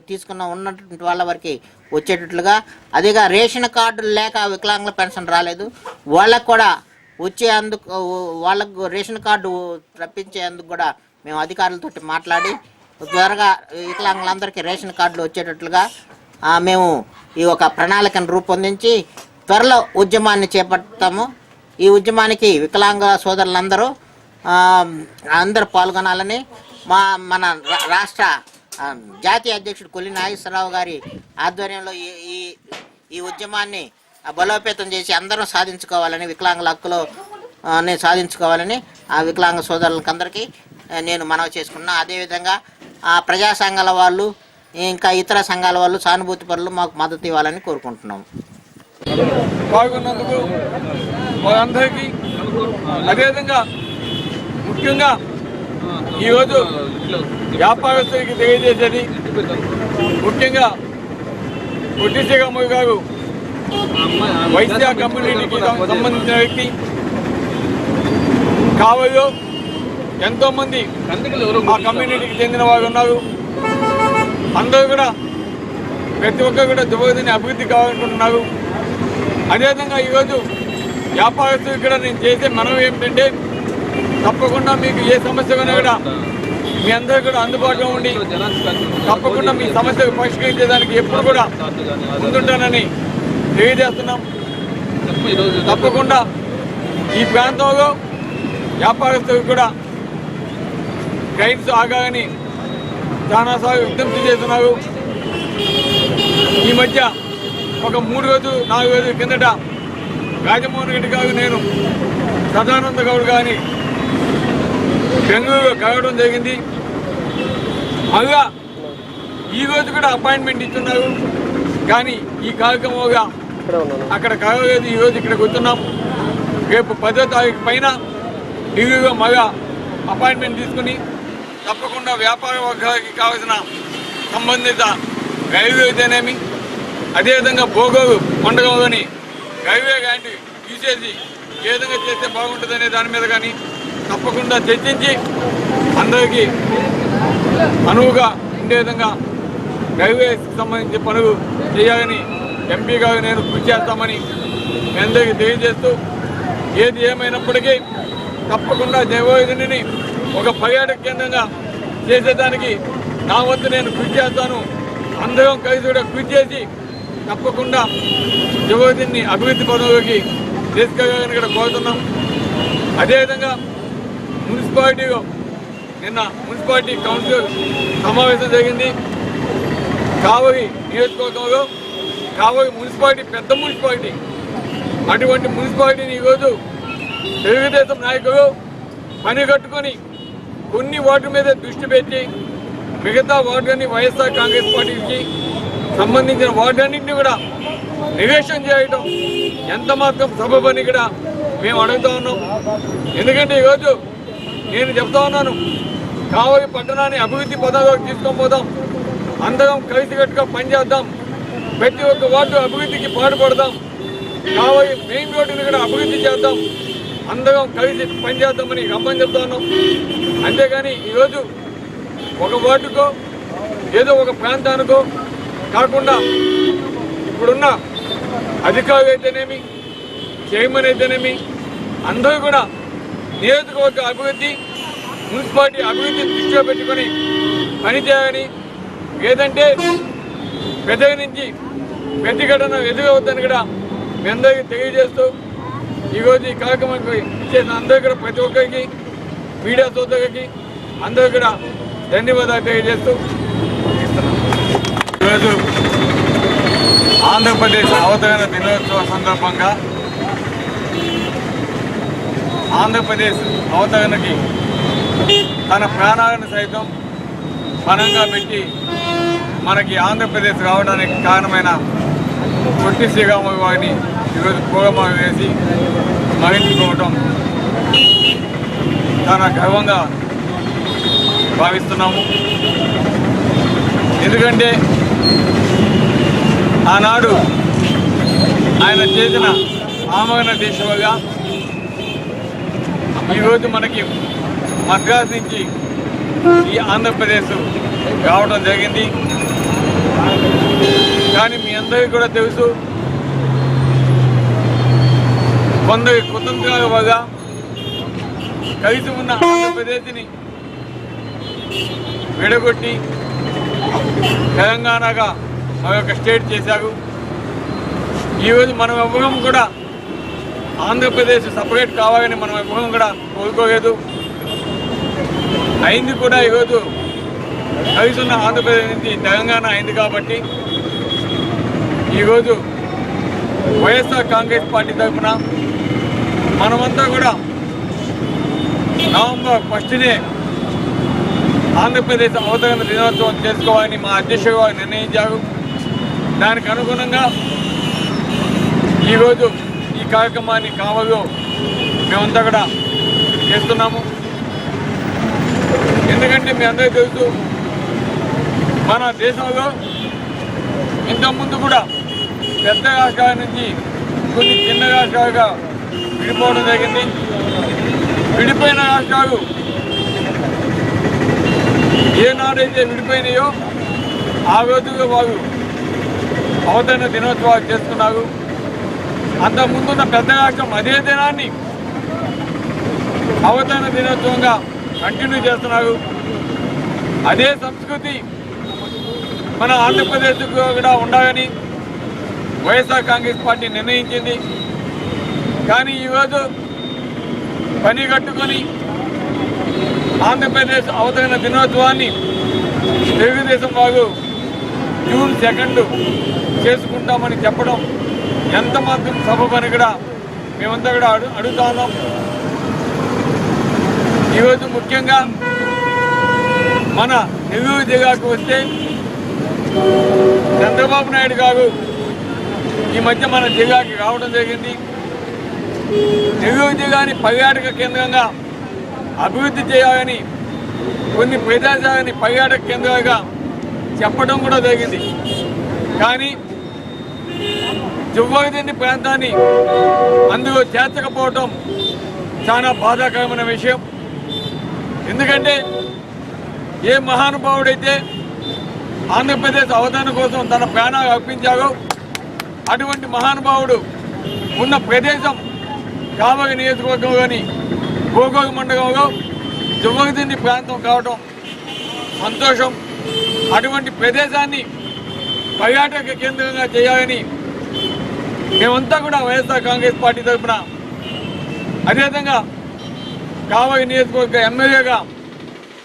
[SPEAKER 4] తీసుకున్న ఉన్నటువంటి వాళ్ళ వరకు వచ్చేటట్లుగా, అదేగా రేషన్ కార్డులు లేక వికలాంగుల పెన్షన్ రాలేదు వాళ్ళకు కూడా వాళ్ళకు రేషన్ కార్డు రప్పించేందుకు కూడా మేము అధికారులతో మాట్లాడి త్వరగా వికలాంగులందరికీ రేషన్ కార్డులు వచ్చేటట్లుగా మేము ఈ ఒక ప్రణాళికను రూపొందించి త్వరలో ఉద్యమాన్ని చేపడతాము. ఈ ఉద్యమానికి వికలాంగ సోదరులందరూ అందరూ పాల్గొనాలని మన రాష్ట్ర జాతీయ అధ్యక్షుడు కొల్లి నాగేశ్వరరావు గారి ఆధ్వర్యంలో ఈ ఉద్యమాన్ని బలోపేతం చేసి అందరూ సాధించుకోవాలని, వికలాంగుల హక్కులు సాధించుకోవాలని ఆ వికలాంగ సోదరులకందరికీ నేను మనవి చేసుకున్నా. అదేవిధంగా ప్రజా సంఘాల వాళ్ళు, ఇంకా ఇతర సంఘాల వాళ్ళు, సానుభూతి పరులు మాకు మద్దతు ఇవ్వాలని కోరుకుంటున్నాము.
[SPEAKER 2] పాల్గొన్నందుకు అందరికీ, అదేవిధంగా ముఖ్యంగా ఈరోజు వ్యాపారస్తులకి తెలియజేసేది, ముఖ్యంగా పొట్టి శ్రీరాములు గారు వైద్య కమ్యూనిటీకి సంబంధించిన వ్యక్తి. కావలో ఎంతోమంది ఆ కమ్యూనిటీకి చెందిన వారు ఉన్నారు. అందరూ కూడా ప్రతి ఒక్కరు కూడా దుర్గతిని అభివృద్ధి కావాలనుకుంటున్నారు. అదేవిధంగా ఈరోజు వ్యాపారస్తులు కూడా నేను చేసే మనం ఏమిటంటే, తప్పకుండా మీకు ఏ సమస్య ఉన్నా కూడా మీ అందరూ కూడా అందుబాటులో ఉండి తప్పకుండా మీ సమస్యకు పరిష్కరించేదానికి ఎప్పుడు కూడా ముందుంటానని తెలియజేస్తున్నాం. తప్పకుండా ఈ ప్రాంతంలో వ్యాపారస్తులకు కూడా గైడ్స్ ఆగాలని చాలాసార్లు విజ్ఞప్తి చేస్తున్నారు.
[SPEAKER 5] మధ్య ఒక 3 రోజులు 4 రోజుల కిందట రాజమోహన్ రెడ్డి గారు నేను సదానంద గౌడ్ గారిని బెంగళూరు కలవడం జరిగింది. మళ్ళా ఈరోజు కూడా అపాయింట్మెంట్ ఇస్తున్నారు, కానీ ఈ కార్యక్రమంగా అక్కడ కలవలేదు. ఈరోజు ఇక్కడికి వస్తున్నాం. రేపు 10వ తారీఖు పైన ఢిల్లీలో మళ్ళా అపాయింట్మెంట్ తీసుకుని తప్పకుండా వ్యాపార వర్గాలకి కావాల్సిన సంబంధిత రైల్వే అయితేనేమి, అదేవిధంగా భోగోలు మండలంలోని రైల్వే ల్యాండ్ తీసేసి ఏ విధంగా చేస్తే బాగుంటుందనే దాని మీద కానీ తప్పకుండా చర్చించి అందరికీ అనువుగా ఉండే విధంగా రైల్వేకి సంబంధించి పనులు చేయాలని ఎంపీ గారు నేను కృషి చేస్తామని మీ అందరికీ తెలియజేస్తూ, ఏది ఏమైనప్పటికీ తప్పకుండా జయవోహిని ఒక పర్యాటక కేంద్రంగా చేసేదానికి నా వంతు నేను కృషి చేస్తాను. అందరం కలిసి కూడా కృషి చేసి తప్పకుండా జయవోహిని అభివృద్ధి పనులకి తీసుకెళ్ళాలని కూడా కోరుతున్నాం. అదేవిధంగా మున్సిపాలిటీలో నిన్న మున్సిపాలిటీ కౌన్సిల్ సమావేశం జరిగింది. కావలి నియోజకవర్గంలో కావలి మున్సిపాలిటీ పెద్ద మున్సిపాలిటీ. అటువంటి మున్సిపాలిటీని ఈరోజు తెలుగుదేశం నాయకులు పని కట్టుకొని కొన్ని వార్డు మీద దృష్టి పెట్టి మిగతా వార్డులన్నీ వైఎస్ఆర్ కాంగ్రెస్ పార్టీకి సంబంధించిన వార్డులన్నింటినీ కూడా నివేశం చేయడం ఎంత మాత్రం సబబని కూడా మేము అడుగుతూ ఉన్నాం. ఎందుకంటే ఈరోజు నేను చెప్తా ఉన్నాను, కావలి పట్టణాన్ని అభివృద్ధి పదంలోకి తీసుకొని పోదాం, అందరం కలిసికట్టుగా పనిచేద్దాం, ప్రతి ఒక్క వార్డు అభివృద్ధికి పాటుపడదాం, కావలి మెయిన్ రోడ్డుని కూడా అభివృద్ధి చేద్దాం, అందరం కలిసి పనిచేద్దామని రమ్మని చెప్తా ఉన్నాం. అంతేగాని ఈరోజు ఒక వార్డుకో ఏదో ఒక ప్రాంతానికో కాకుండా ఇప్పుడున్న అధికారులు అయితేనేమి, చైర్మన్ అయితేనేమి అందరూ కూడా నియోజకవర్గ అభివృద్ధి, మున్సిపాలిటీ అభివృద్ధి దృష్టిలో పెట్టుకొని పనిచేయాలని, లేదంటే పెద్దల నుంచి ప్రతిఘటన ఎదురవుతుందని కూడా మీ అందరికీ తెలియజేస్తూ ఈరోజు ఈ కార్యక్రమానికి చేసిన అందరూ కూడా ప్రతి ఒక్కరికి మీడియా సోదరులకి అందరూ కూడా ధన్యవాదాలు తెలియజేస్తూ ఈరోజు ఆంధ్రప్రదేశ్ అవతరణ దినోత్సవ సందర్భంగా ఆంధ్రప్రదేశ్ అవతరణకి తన ప్రాణాలను సైతం పణంగా పెట్టి మనకి ఆంధ్రప్రదేశ్ రావడానికి కారణమైన పొట్టి శ్రీరాములు వారిని ఈరోజు పూలమాల వేసి మరించుకోవటం చాలా గర్వంగా భావిస్తున్నాము. ఎందుకంటే ఆనాడు ఆయన చేసిన ఆమరణ దీక్షగా ఈరోజు మనకి మద్రాసు నుంచి ఈ ఆంధ్రప్రదేశ్ రావడం జరిగింది. కానీ మీ అందరికీ కూడా తెలుసు, కొందరి కుతంత్రాల వల్ల కలిసి ఉన్న ఆంధ్రప్రదేశ్ని విడగొట్టి తెలంగాణగా మరొక స్టేట్ చేశారు. ఈరోజు మనం ఎవ్వరం కూడా ఆంధ్రప్రదేశ్ సపరేట్ కావాలని మనం ఎవ్వరం కూడా కోరుకోలేదు. అయింది కూడా ఈరోజు కలిసి ఉన్న ఆంధ్రప్రదేశ్ నుంచి తెలంగాణ అయింది కాబట్టి ఈరోజు వైఎస్ఆర్ కాంగ్రెస్ పార్టీ తరఫున మనమంతా కూడా నవంబర్ 1నే ఆంధ్రప్రదేశ్ అవతరణ దినోత్సవం చేసుకోవాలని మా అధ్యక్షుడు వారు నిర్ణయించారు. దానికి అనుగుణంగా ఈరోజు ఈ కార్యక్రమాన్ని కావలో మేమంతా కూడా చేస్తున్నాము. ఎందుకంటే మీ అందరికీ తెలుసు, మన దేశంలో ఇంతకుముందు కూడా పెద్ద రాష్ట్రాల నుంచి కొన్ని చిన్న రాష్ట్రాలుగా విడిపోవడం జరిగింది. విడిపోయిన రాష్ట్రాలు ఏనాడైతే విడిపోయినాయో ఆ రోజుగా వారు అవతరణ దినోత్సవాలు చేస్తున్నారు. అంతకుముందున్న పెద్ద రాష్ట్రం అదే దినాన్ని అవతరణ దినోత్సవంగా కంటిన్యూ చేస్తున్నారు. అదే సంస్కృతి మన ఆంధ్రప్రదేశ్కు కూడా ఉండాలని వైఎస్ఆర్ కాంగ్రెస్ పార్టీ నిర్ణయించింది. కానీ ఈరోజు పని కట్టుకొని ఆంధ్రప్రదేశ్ అవతరణ దినోత్సవాన్ని తెలుగుదేశం వారు జూన్ 2 చేసుకుంటామని చెప్పడం ఎంతమాత్రం సబబని కూడా మేమంతా కూడా అడుగుతా ఉన్నాం. ఈరోజు ముఖ్యంగా మన నెల్లూరు జిల్లాకు వస్తే చంద్రబాబు నాయుడు గారు ఈ మధ్య మన జిల్లాకి రావడం జరిగింది. నెల్లూరు జిల్లాని పర్యాటక కేంద్రంగా అభివృద్ధి చేయాలని, కొన్ని ప్రదేశాలని పర్యాటక కేంద్రాలుగా చెప్పడం కూడా జరిగింది. కానీ జువ్వగదిండి ప్రాంతాన్ని అందులో చేర్చకపోవటం చాలా బాధాకరమైన విషయం. ఎందుకంటే ఏ మహానుభావుడైతే ఆంధ్రప్రదేశ్ అవతరణ కోసం తన ప్రాణాలు అర్పించారో అటువంటి మహానుభావుడు ఉన్న ప్రదేశం కావలి నియోజకవర్గంలోని గోగోలు మండలంలో జువ్వగదిండి ప్రాంతం కావడం సంతోషం. అటువంటి ప్రదేశాన్ని పర్యాటక కేంద్రంగా చేయాలని మేమంతా కూడా వైఎస్ఆర్ కాంగ్రెస్ పార్టీ తరఫున, అదేవిధంగా కావలి నియోజకవర్గ ఎమ్మెల్యేగా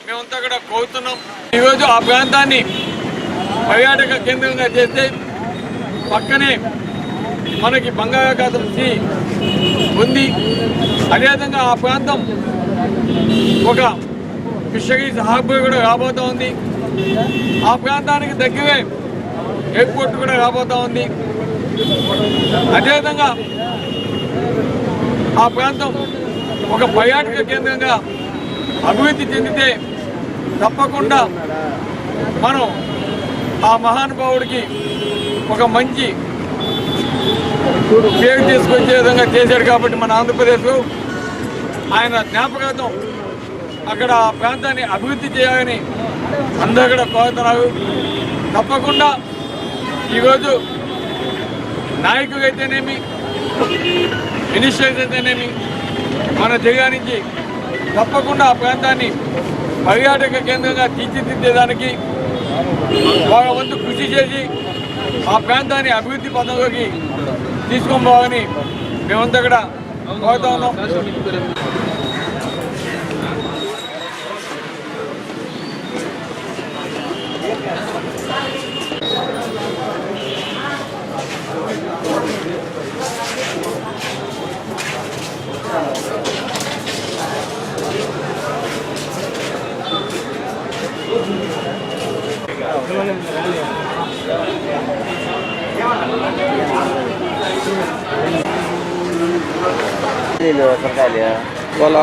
[SPEAKER 5] మేమంతా కూడా కోరుతున్నాం. ఈరోజు ఆ ప్రాంతాన్ని పర్యాటక కేంద్రంగా చేస్తే పక్కనే మనకి బంగాళాఖాతం సీ ఉంది. అదేవిధంగా ఆ ప్రాంతం ఒక ఫిషరీస్ హార్బర్ కూడా రాబోతూ ఉంది. ఆ ప్రాంతానికి దగ్గరే ఎయిర్పోర్ట్ కూడా రాబోతూ ఉంది. అదేవిధంగా ఆ ప్రాంతం ఒక పర్యాటక కేంద్రంగా అభివృద్ధి చెందితే తప్పకుండా మనం ఆ మహానుభావుడికి ఒక మంచి పేరు తీసుకొచ్చే విధంగా చేశాడు. కాబట్టి మన ఆంధ్రప్రదేశ్లో ఆయన జ్ఞాపకార్థం అక్కడ ఆ ప్రాంతాన్ని అభివృద్ధి చేయాలని అందరూ కూడా కోరుతున్నారు. తప్పకుండా ఈరోజు నాయకులు అయితేనేమి, మినిస్టర్స్ అయితేనేమి మన జిల్లా నుంచి తప్పకుండా ఆ ప్రాంతాన్ని పర్యాటక కేంద్రంగా తీర్చిదిద్దేదానికి వాళ్ళ వంతు కృషి చేసి ఆ ప్రాంతాన్ని అభివృద్ధి పథంలోకి తీసుకొని పోవాలని మేమంతా కూడా కోరుతా ఉన్నాం.
[SPEAKER 2] వాళ్ళ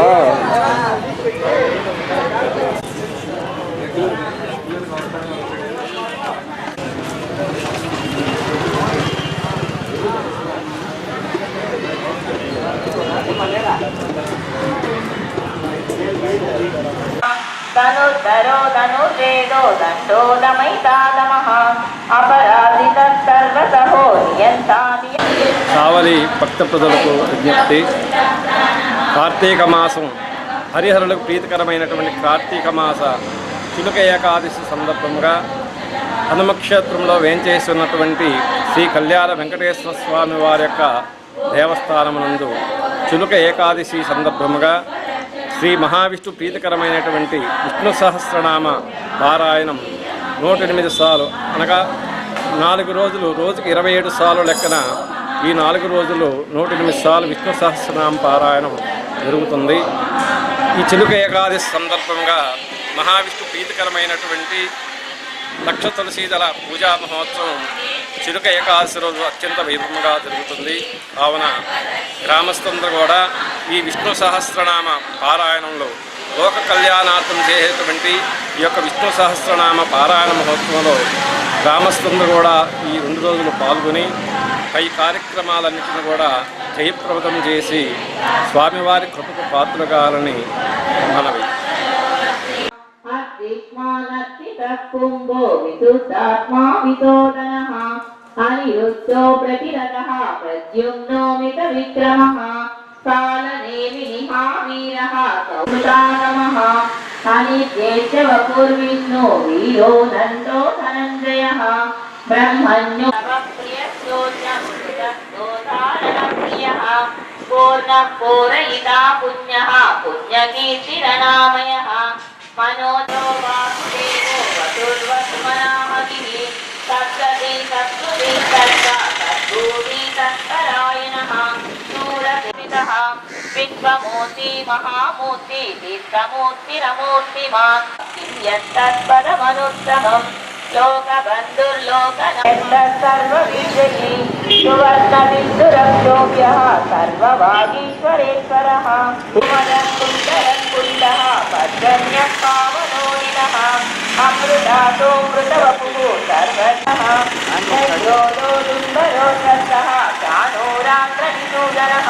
[SPEAKER 6] ధనుర్ధరో ధనుర్వేదో దండోదమైతాదమః అపరాజిత సర్వసహో నియంతాది.
[SPEAKER 7] కావలి భక్త ప్రజలకు విజ్ఞప్తి. కార్తీక మాసం హరిహరులకు ప్రీతికరమైనటువంటి కార్తీక మాస చిలుక ఏకాదశి సందర్భంగా హనుమక్షేత్రంలో వేంచేసి ఉన్నటువంటి శ్రీ కళ్యాణ వెంకటేశ్వర స్వామి వారి యొక్క దేవస్థానమునందు చిలుక ఏకాదశి సందర్భముగా శ్రీ మహావిష్ణు ప్రీతికరమైనటువంటి విష్ణు సహస్రనామ పారాయణం 108 సార్లు, అనగా 4 రోజులు, రోజుకి 27 సార్లు లెక్కన ఈ 4 రోజులు 108 సార్లు విష్ణు సహస్రనామ పారాయణం జరుగుతుంది. ఈ చిలుక ఏకాదశి సందర్భంగా మహావిష్ణు ప్రీతికరమైనటువంటి లక్ష తులసీదళ పూజా మహోత్సవం చిలుక ఏకాదశి రోజు అత్యంత వైభవంగా జరుగుతుంది. కావున గ్రామస్తులందరూ కూడా ఈ విష్ణు సహస్రనామ పారాయణంలో లోక కళ్యాణార్థం చేసేటువంటి ఈ యొక్క విష్ణు సహస్రనామ పారాయణ మహోత్సవంలో గ్రామస్తులందరూ కూడా ఈ 2 రోజులు పాల్గొని పై కార్యక్రమాలన్నింటినీ కూడా జయప్రదం చేసి స్వామివారి కృపకు పాత్రగాలని మనవి.
[SPEAKER 6] కుంభో విశుద్ధాత్మా వితోదనః అనిరుద్ధో ప్రతిరతః ప్రద్యుమ్నో మిత విక్రమః కాలనేమి నిహావీరః సౌదానమః అనిత్యేశ్చ వపుర్విష్ణు వీరో దండో ధనంజయః బ్రహ్మణ్యో ప్రియః పూర్ణ పూరయితా పుణ్యః పుణ్యకీర్తిరనామయః మనోజో వాసుదేవో వటుర్వసుమనామహిః సప్తతి సప్తుతి విశ్వమూర్తి మహామూర్తి తీర్థమూర్తిరమూర్తిమాన్ యత్తత్పరమనుత్తమం లోకబంధుర్లోకనర్వవిజయీ సువర్ణబిందురక్షోభ్యః సర్వవాగీశ్వరేశ్వరः కుమరకుండరకుండః పర్జన్యః పావనోనినః అమృతాతోమృతవపుః సర్వతః నైరోధోదుంబరోధసః ప్రాణోరాంధ్రనిషూదనः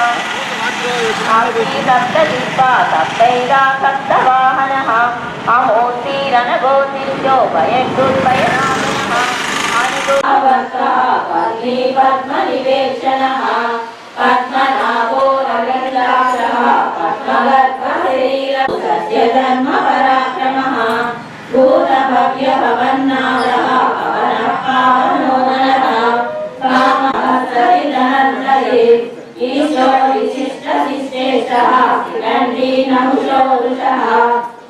[SPEAKER 6] సప్తదిక్పా సప్తైరా సప్తవాహనः అమూర్తిరనగోతిర్యో భయదుర్భయనాశనः పద్మనివేక్షణः పద్మనాభో రవిలాసః పద్మగర్భశరీరః సత్యధర్మ పరాక్రమः భూతభవ్యభవన్నాదः పవనః పావనోదనः కామహస్తరిధనత్రయే ఈశో విశిష్టశిష్టేశः శిఖండీ నముషో వృషः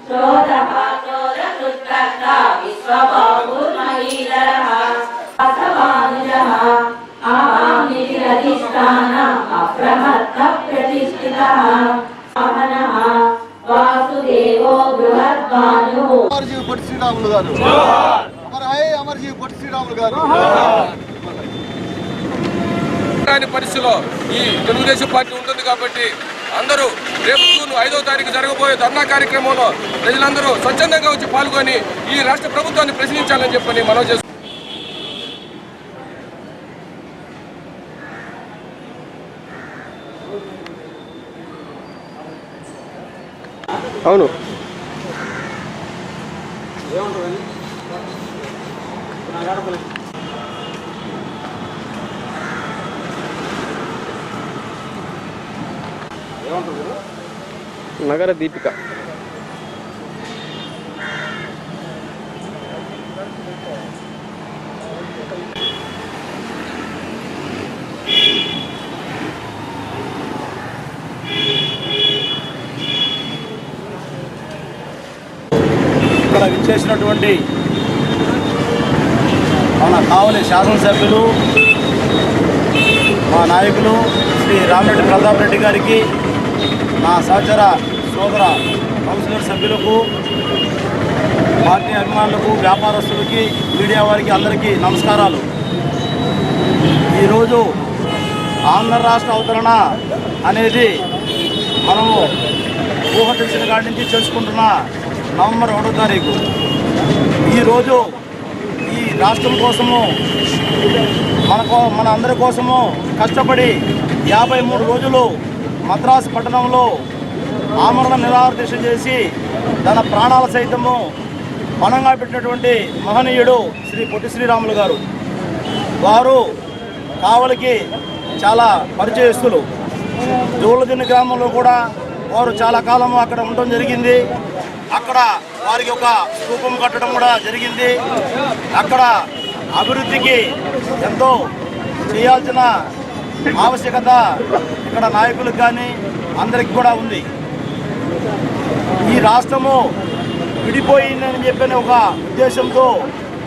[SPEAKER 6] క్రోధः క్రోధకృత్కర్తా విశ్వబాహుర్మహీధరः అసమానుజः ఆవాంనిధిరధిష్ఠానम् అప్రమత్తః ప్రతిష్ఠితः వాహనः వాసుదేవో బృహద్భానుః.
[SPEAKER 8] అమరజీవి పొట్టి శ్రీరాములు గారు, అమరజీవి పొట్టి శ్రీరాములు గారు.
[SPEAKER 2] పరిస్థితిలో ఈ తెలుగుదేశం పార్టీ ఉంటుంది కాబట్టి అందరూ రేపు జూన్ 5వ తారీఖు జరగబోయే ధర్నా కార్యక్రమంలో ప్రజలందరూ స్వచ్ఛందంగా వచ్చి పాల్గొని ఈ రాష్ట్ర ప్రభుత్వాన్ని ప్రశ్నించాలని చెప్పని మనం చేస్తున్నాం.
[SPEAKER 7] అవును. నగర దీపిక.
[SPEAKER 8] ఇక్కడ విచ్చేసినటువంటి మన కావలి శాసనసభ్యులు, మా నాయకులు శ్రీ రామిరెడ్డి ప్రతాప్ రెడ్డి గారికి, నా సహచర సోదర కౌన్సిలర్ సభ్యులకు, పార్టీ అభిమానులకు, వ్యాపారస్తులకి, మీడియా వారికి అందరికీ నమస్కారాలు. ఈరోజు ఆంధ్ర రాష్ట్ర అవతరణ అనేది మనము ఊహ తెలిసిన కాడి నుంచి చేసుకుంటున్న నవంబర్ 1వ తారీఖు. ఈరోజు ఈ రాష్ట్రం కోసము మన అందరి కోసము కష్టపడి 53 రోజులు మద్రాసు పట్టణంలో ఆమరణ నిరాహార దీక్ష చేసి తన ప్రాణాల సైతము పణంగా పెట్టినటువంటి మహనీయుడు శ్రీ పొట్టి శ్రీరాములు గారు. వారు కావలికి చాలా పరిచయస్తులు. జోళ్ళదిన్ని గ్రామంలో కూడా వారు చాలా కాలం అక్కడ ఉండడం జరిగింది. అక్కడ వారికి ఒక స్తూపం కట్టడం కూడా జరిగింది. అక్కడ అభివృద్ధికి ఎంతో చేయాల్సిన ఆవశ్యకత ఇక్కడ నాయకులకు కానీ అందరికి కూడా ఉంది. ఈ రాష్ట్రము విడిపోయిందని చెప్పిన ఒక ఉద్దేశంతో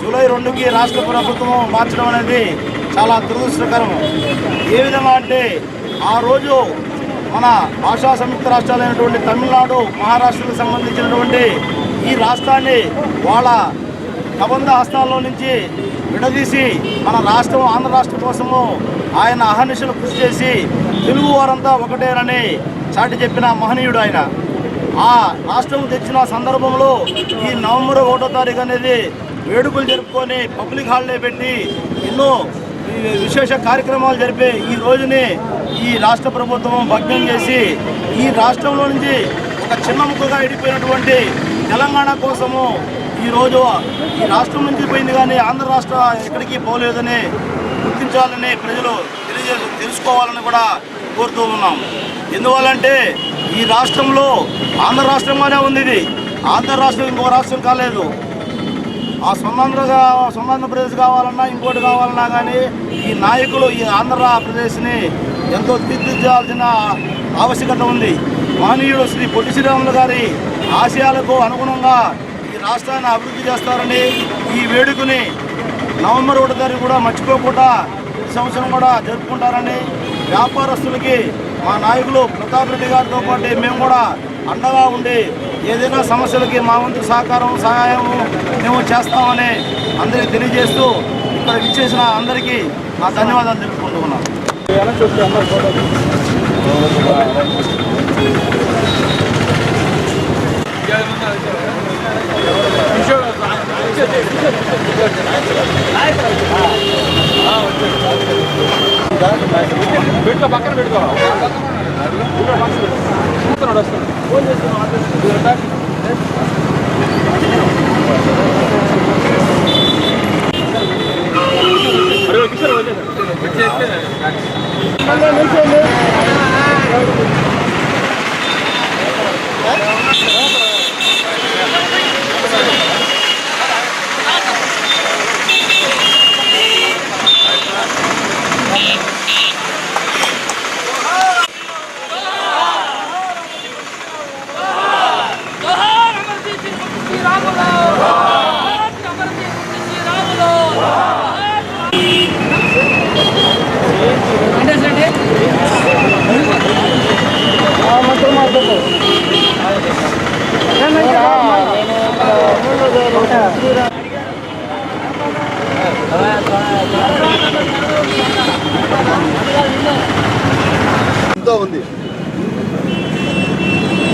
[SPEAKER 8] జూలై 2కి రాష్ట్ర ప్రభుత్వము మార్చడం అనేది చాలా దురదృష్టకరం. ఏ విధంగా అంటే ఆ రోజు మన భాషా సంయుక్త రాష్ట్రాలైనటువంటి తమిళనాడు, మహారాష్ట్రకు సంబంధించినటువంటి ఈ రాష్ట్రాన్ని వాళ్ళ కబంధ హస్తాల్లో నుంచి విడదీసి మన రాష్ట్రం ఆంధ్ర రాష్ట్రం కోసము ఆయన అహర్నిశలు కృషి చేసి తెలుగు వారంతా ఒకటేనని చాటి చెప్పిన మహనీయుడు ఆయన. ఆ రాష్ట్రం తెచ్చిన సందర్భంలో ఈ నవంబర్ 1వ తారీఖు అనేది వేడుకలు జరుపుకొని పబ్లిక్ హాలిడే పెట్టి ఎన్నో విశేష కార్యక్రమాలు జరిపే ఈ రోజుని ఈ రాష్ట్ర ప్రభుత్వం భగ్నం చేసి ఈ రాష్ట్రంలో నుంచి ఒక చిన్న ముక్కగా విడిపోయినటువంటి తెలంగాణ కోసము ఈరోజు ఈ రాష్ట్రం నుంచి పోయింది కానీ ఆంధ్ర రాష్ట్ర ఎక్కడికి పోలేదని గుర్తించాలని ప్రజలు తెలుసుకోవాలని కూడా కోరుతూ ఉన్నాం. ఎందువల్లంటే ఈ రాష్ట్రంలో ఆంధ్ర రాష్ట్రంగానే ఉంది. ఇది ఆంధ్ర రాష్ట్రం ఇంకో రాష్ట్రం కాలేదు. ఆ స్వతంత్రప్రదేశ్ కావాలన్నా ఇంకోటి కావాలన్నా కానీ ఈ నాయకులు ఈ ఆంధ్రప్రదేశ్ని ఎంతో తీర్చిదిద్దాల్సిన ఆవశ్యకత ఉంది. మహనీయుడు శ్రీ పొట్టి శ్రీరాములు గారి ఆశయాలకు అనుగుణంగా ఈ రాష్ట్రాన్ని అభివృద్ధి చేస్తారని ఈ వేడుకని నవంబర్ 1వ తారీఖు కూడా మర్చిపోకుండా ఈ సంవత్సరం కూడా జరుపుకుంటారని, వ్యాపారస్తులకి మా నాయకులు ప్రతాప్ రెడ్డి గారితో పాటు మేము కూడా అండగా ఉండి ఏదైనా సమస్యలకి మా వంతు సహకారం సహాయం మేము చేస్తామని అందరికీ తెలియజేస్తూ ఇక్కడ విచ్చేసిన అందరికీ నా ధన్యవాదాలు తెలుపుకుంటున్నాను.
[SPEAKER 5] పెట్టుకో పక్కన పెట్టుకో
[SPEAKER 9] ఎంతో ఉంది.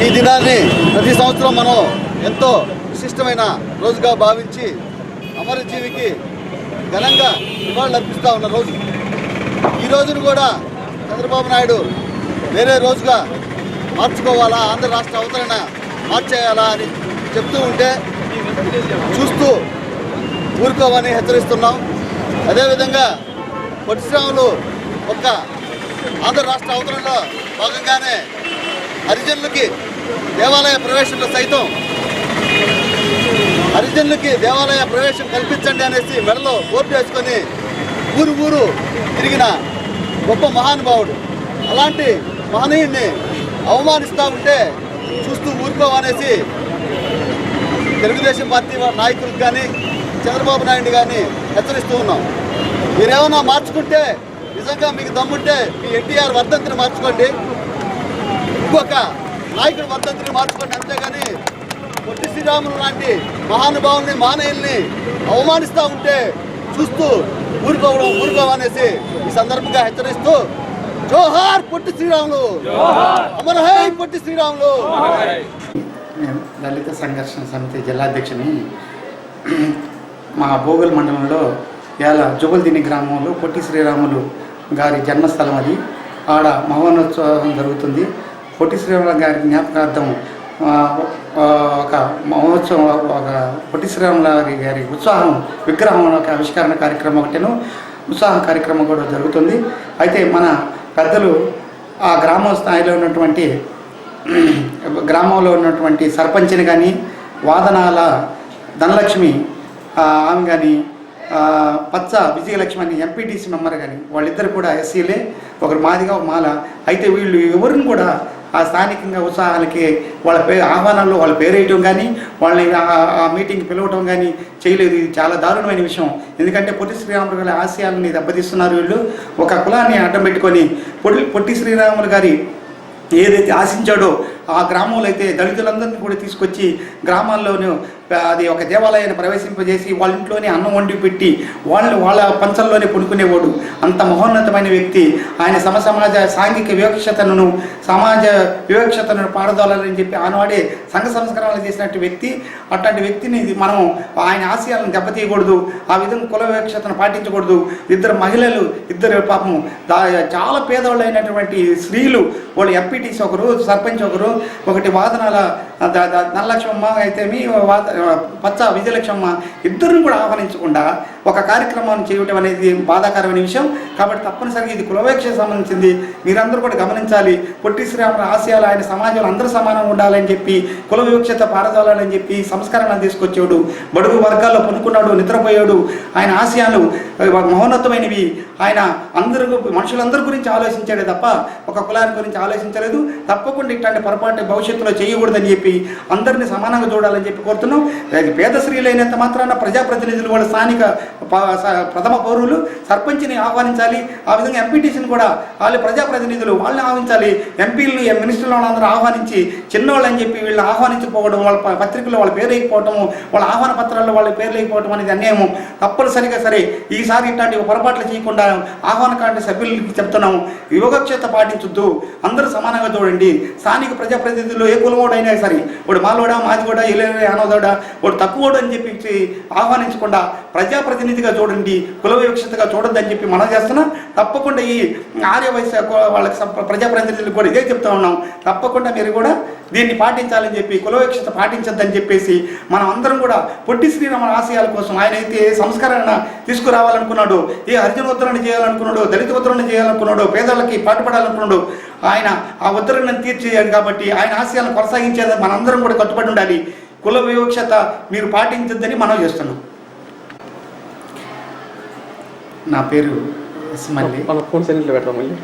[SPEAKER 9] ఈ దినాన్ని ప్రతి సంవత్సరం మనం ఎంతో విశిష్టమైన రోజుగా భావించి అమరజీవికి ఘనంగా నివాళులు అర్పిస్తూ ఉన్న రోజు. ఈ రోజును కూడా చంద్రబాబు నాయుడు వేరే రోజుగా మార్చుకోవాలా, ఆంధ్ర రాష్ట్ర అవతరణ మార్చేయాలా అని చెప్తూ ఉంటే చూస్తూ ఊరుకోవని హెచ్చరిస్తున్నాం. అదేవిధంగా పొట్టి శ్రీరాములు ఒక్క ఆంధ్ర రాష్ట్ర అవతరణలో భాగంగానే హరిజనులకి దేవాలయ ప్రవేశంలో సైతం హరిజనులకి దేవాలయ ప్రవేశం కల్పించండి అనేసి మెడలో బోర్డు వేసుకొని ఊరు ఊరు తిరిగిన గొప్ప మహానుభావుడు. అలాంటి మహనీయుడిని అవమానిస్తూ ఉంటే చూస్తూ ఊరుకోవనేసి తెలుగుదేశం పార్టీ నాయకులకు కానీ చంద్రబాబు నాయుడు కానీ హెచ్చరిస్తూ ఉన్నాం. మీరేమన్నా మార్చుకుంటే నిజంగా మీకు దమ్ముంటే మీ ఎన్టీఆర్ వర్ధంతిని మార్చుకోండి, ఇంకొక నాయకుడి వర్ధంతిని మార్చుకోండి. అంతేగాని పొట్టి శ్రీరాములు లాంటి మహానుభావుల్ని మహనీయుల్ని అవమానిస్తూ ఉంటే చూస్తూ ఊరుకోవనేసి ఈ సందర్భంగా హెచ్చరిస్తూ జోహార్ పొట్టి శ్రీరాములు, అమర హై పొట్టి శ్రీరాములు.
[SPEAKER 10] నేను దళిత సంఘర్షణ సమితి జిల్లాధ్యక్షుని. మా భోగల్ మండలంలో ఇవాళ జుబల్దిని గ్రామంలో పొట్టి శ్రీరాములు గారి జన్మస్థలం అది. ఆడ మహోత్సవం జరుగుతుంది. పొట్టి శ్రీరాములు గారి జ్ఞాపకార్థం ఒక మహోత్సవం, ఒక పొట్టి శ్రీరాములు గారి ఉత్సాహం విగ్రహం ఒక ఆవిష్కరణ కార్యక్రమం ఒకటేను ఉత్సాహ కార్యక్రమం కూడా జరుగుతుంది. అయితే మన పెద్దలు ఆ గ్రామ స్థాయిలో ఉన్నటువంటి గ్రామంలో ఉన్నటువంటి సర్పంచ్ని కానీ వాదనాల ధనలక్ష్మి ఆమె కానీ పచ్చ విజయలక్ష్మి అని ఎంపీటీసీ మెంబర్ కానీ వాళ్ళిద్దరు కూడా ఎస్సీలే, ఒకరు మాదిగా ఒక మాల. అయితే వీళ్ళు ఎవరిని కూడా ఆ స్థానికంగా ఉత్సాహాలకి వాళ్ళ ఆహ్వానాల్లో వాళ్ళ పేరేయటం కానీ వాళ్ళని ఆ మీటింగ్కి పిలవటం కానీ చేయలేదు. ఇది చాలా దారుణమైన విషయం. ఎందుకంటే పొట్టి శ్రీరాములు గారి ఆశయాలని దెబ్బతీస్తున్నారు వీళ్ళు. ఒక కులాన్ని అడ్డం పెట్టుకొని పొట్టి శ్రీరాములు గారి ఏదైతే ఆశించాడో ఆ గ్రామంలో అయితే దళితులందరినీ కూడా తీసుకొచ్చి గ్రామాల్లోనూ అది ఒక దేవాలయాన్ని ప్రవేశింపజేసి వాళ్ళ ఇంట్లోనే అన్నం వండి పెట్టి వాళ్ళ పంచల్లోనే పడుకునేవాడు. అంత మహోన్నతమైన వ్యక్తి. ఆయన సమాజ సాంఘిక సమాజ వివక్షతను పారదోలాలని చెప్పి ఆనాడే సంఘ సంస్కరణలు చేసినట్టు వ్యక్తి. అట్లాంటి వ్యక్తిని మనం ఆయన ఆశయాలను దెబ్బతీయకూడదు, ఆ విధంగా కుల వివక్షతను పాటించకూడదు. ఇద్దరు మహిళలు, ఇద్దరు పాపం చాలా పేదవాళ్ళు అయినటువంటి స్త్రీలు, వాళ్ళు ఎంపీటీసీ ఒకరు, సర్పంచ్ ఒకరు, ఒకటి వాదనాల ధనలక్ష్మమ్మ అయితే పచ్చ విజయలక్ష్మమ్మ, ఇద్దరిని కూడా ఆహ్వానించకుండా ఒక కార్యక్రమాన్ని చేయటం అనేది బాధాకరమైన విషయం. కాబట్టి తప్పనిసరిగా ఇది కులవేక్షకు సంబంధించింది. మీరందరూ కూడా గమనించాలి. పొట్టి శ్రీరాముల ఆశయాలు ఆయన సమాజంలో అందరూ సమానంగా ఉండాలని చెప్పి, కుల వివక్షత పారదోలాలని చెప్పి సంస్కరణలు తీసుకొచ్చాడు. బడుగు వర్గాల్లో పనుకున్నాడు, నిద్రపోయాడు. ఆయన ఆశయాలు మహోన్నతమైనవి. ఆయన మనుషులందరి గురించి ఆలోచించాడే తప్ప ఒక కులాన్ని గురించి ఆలోచించలేదు. తప్పకుండా ఇట్లాంటి పొరపాటు భవిష్యత్తులో చేయకూడదని చెప్పి అందరినీ సమానంగా చూడాలని చెప్పి కోరుతున్నాం. పేద స్త్రీలైనంత మాత్రాన ప్రజాప్రతినిధులు, వాళ్ళ స్థానిక ప్రథమ పౌరులు సర్పంచ్ని ఆహ్వానించాలి. ఉండాలి. ఆ విధంగా ఎంపీటీసీని కూడా వాళ్ళు ప్రజాప్రతినిధులు వాళ్ళని ఆహ్వానించాలి. ఎంపీలను ఎంపీలను అందరూ ఆహ్వానించి చిన్నోళ్ళు అని చెప్పి వీళ్ళని ఆహ్వానించకపోవడం, వాళ్ళ పత్రికల్లో వాళ్ళ పేరు లేకపోవడము, వాళ్ళ ఆహ్వాన పత్రాల్లో వాళ్ళ పేరు లేకపోవడం అనేది అన్యాయము. తప్పనిసరిగా సరే ఈసారి ఇట్లాంటి పొరపాట్లు చేయకుండా ఆహ్వాన కార్డు సభ్యులకి చెప్తున్నాము, యోగక్షేత పాటించొద్దు, అందరూ సమానంగా చూడండి. స్థానిక ప్రజాప్రతినిధులు ఏ కులమోడైనా సరే వాడు మాలోడా మాదిగోడా ఏలేడా యానోదోడా వాడు తక్కువోడు అని చెప్పి ఆహ్వానించకుండా ప్రజాప్రతినిధిగా చూడండి, కుల వివక్షతగా చూడొద్దని చెప్పి మనం చేస్తున్నాం. తప్పకుండా ఈ ఆర్య వయసు వాళ్ళకి ప్రజాప్రతినిధులకు కూడా ఇదే చెప్తా ఉన్నాం. తప్పకుండా మీరు కూడా దీన్ని పాటించాలని చెప్పి, కుల వివక్షత పాటించొద్దని చెప్పేసి మనం అందరం కూడా పొట్టి శ్రీరాముల ఆశయాల కోసం ఆయన అయితే సంస్కరణ తీసుకురావాలనుకున్నాడు, ఏ హరిజన ఉత్తరణ చేయాలనుకున్నాడు, దళిత ఉత్తరణ చేయాలనుకున్నాడు, పేదలకి పాటుపడాలనుకున్నాడు, ఆయన ఆ ఉత్తరణను తీర్చేయాడు. కాబట్టి ఆయన ఆశయాలను కొనసాగించేదని మనందరం కూడా కట్టుబడి ఉండాలి. కుల వివక్షత మీరు పాటించొద్దని మనం చేస్తున్నాం. నా పేరు మళ్ళీ
[SPEAKER 7] ఫోన్ సెంటర్లో పెట్టాం మళ్ళీ